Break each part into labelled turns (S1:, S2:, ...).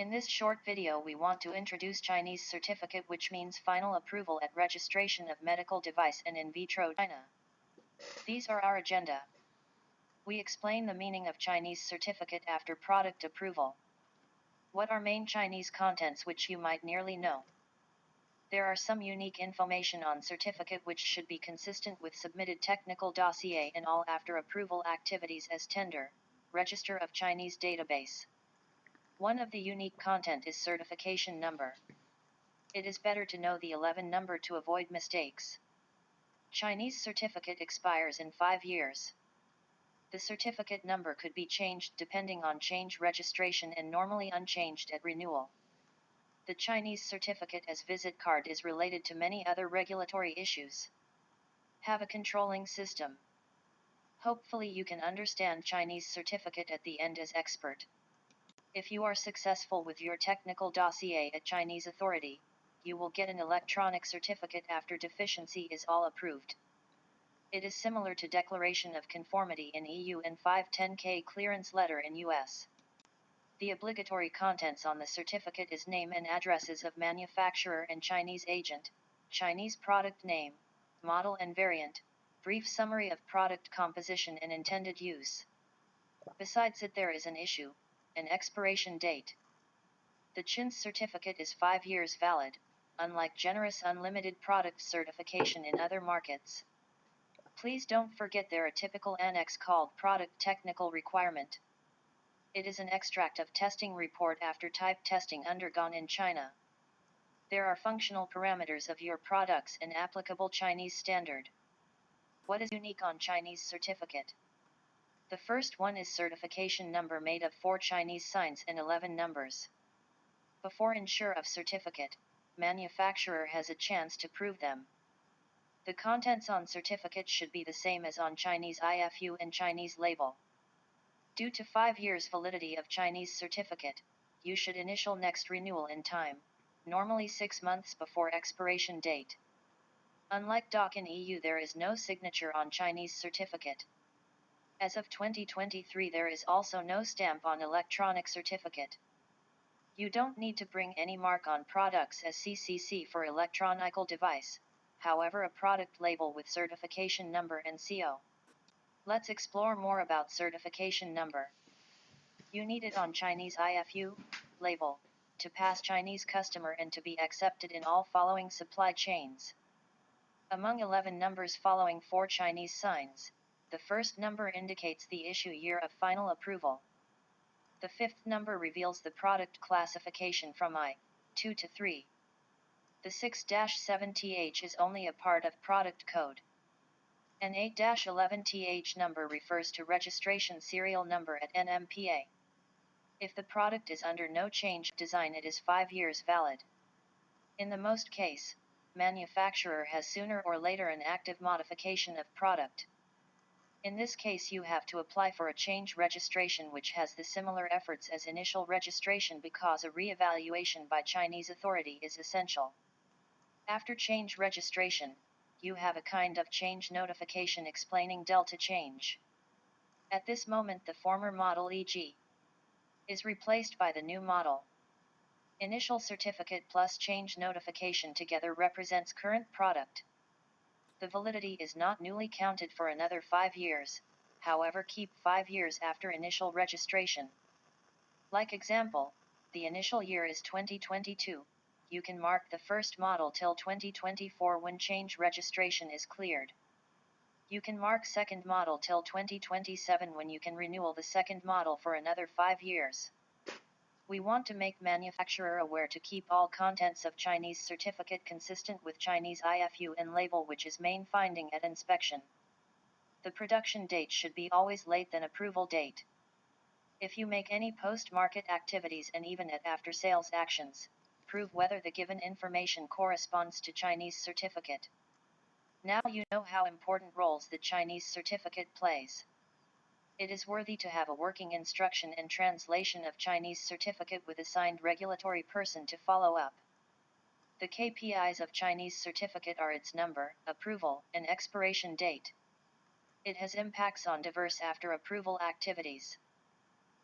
S1: In this short video we want to introduce Chinese certificate, which means final approval at registration of medical device and in vitro China. These are our agenda. We explain the meaning of Chinese certificate after product approval. What are main Chinese contents which you might nearly know? There are some unique information on certificate which should be consistent with submitted technical dossier and all after approval activities as tender, register of Chinese database. One of the unique content is certification number. It is better to know the 11 number to avoid mistakes. Chinese certificate expires in 5 years. The certificate number could be changed depending on change registration and normally unchanged at renewal. The Chinese certificate as visit card is related to many other regulatory issues. Have a controlling system. Hopefully you can understand Chinese certificate at the end as expert. If you are successful with your technical dossier at Chinese authority, you will get an electronic certificate after deficiency is all approved. It is similar to declaration of conformity in EU and 510(k) clearance letter in US. The obligatory contents on the certificate is name and addresses of manufacturer and Chinese agent, Chinese product name, model and variant, brief summary of product composition and intended use. Besides it, there is an issue, an expiration date. The CHIN's certificate is 5 years valid, unlike generous unlimited product certification in other markets. Please don't forget there a typical annex called Product Technical Requirement. It is an extract of testing report after type testing undergone in China. There are functional parameters of your products and applicable Chinese standard. What is unique on Chinese certificate? The first one is certification number made of 4 Chinese signs and 11 numbers. Before issue of certificate, manufacturer has a chance to prove them. The contents on certificate should be the same as on Chinese IFU and Chinese label. Due to 5 years validity of Chinese certificate, you should initial next renewal in time, normally 6 months before expiration date. Unlike DOC in EU, there is no signature on Chinese certificate. As of 2023, there is also no stamp on electronic certificate. You don't need to bring any mark on products as CCC for electronical device, however a product label with certification number and CO. Let's explore more about certification number. You need it on Chinese IFU, label, to pass Chinese customer and to be accepted in all following supply chains. Among 11 numbers following 4 Chinese signs, the first number indicates the issue year of final approval. The 5th number reveals the product classification from I2 to 3. The 6-7th is only a part of product code. An 8-11th number refers to registration serial number at NMPA. If the product is under no change design, it is 5 years valid. In the most case, manufacturer has sooner or later an active modification of product. In this case you have to apply for a change registration which has the similar efforts as initial registration because a re-evaluation by Chinese authority is essential. After change registration, you have a kind of change notification explaining delta change. At this moment the former model e.g. is replaced by the new model. Initial certificate plus change notification together represents current product. The validity is not newly counted for another 5 years, however keep 5 years after initial registration. Like example, the initial year is 2022. You can mark the first model till 2024 when change registration is cleared. You can mark second model till 2027 when you can renewal the second model for another 5 years. We want to make manufacturer aware to keep all contents of Chinese certificate consistent with Chinese IFU and label, which is main finding at inspection. The production date should be always late than approval date. If you make any post-market activities and even at after-sales actions, prove whether the given information corresponds to Chinese certificate. Now you know how important roles the Chinese certificate plays. It is worthy to have a working instruction and translation of Chinese certificate with assigned regulatory person to follow up. The KPIs of Chinese certificate are its number, approval, and expiration date. It has impacts on diverse after approval activities.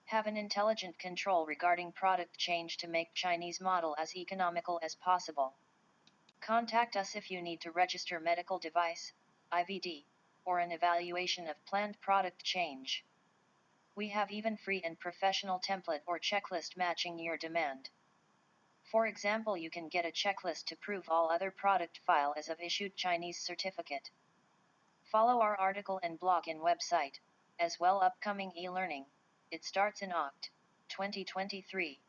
S1: Have an intelligent control regarding product change to make Chinese model as economical as possible. Contact us if you need to register medical device, IVD, or an evaluation of planned product change. We have even free and professional template or checklist matching your demand. For example, you can get a checklist to prove all other product file as of issued Chinese certificate. Follow our article and blog in website, as well upcoming e-learning. It starts in Oct 2023.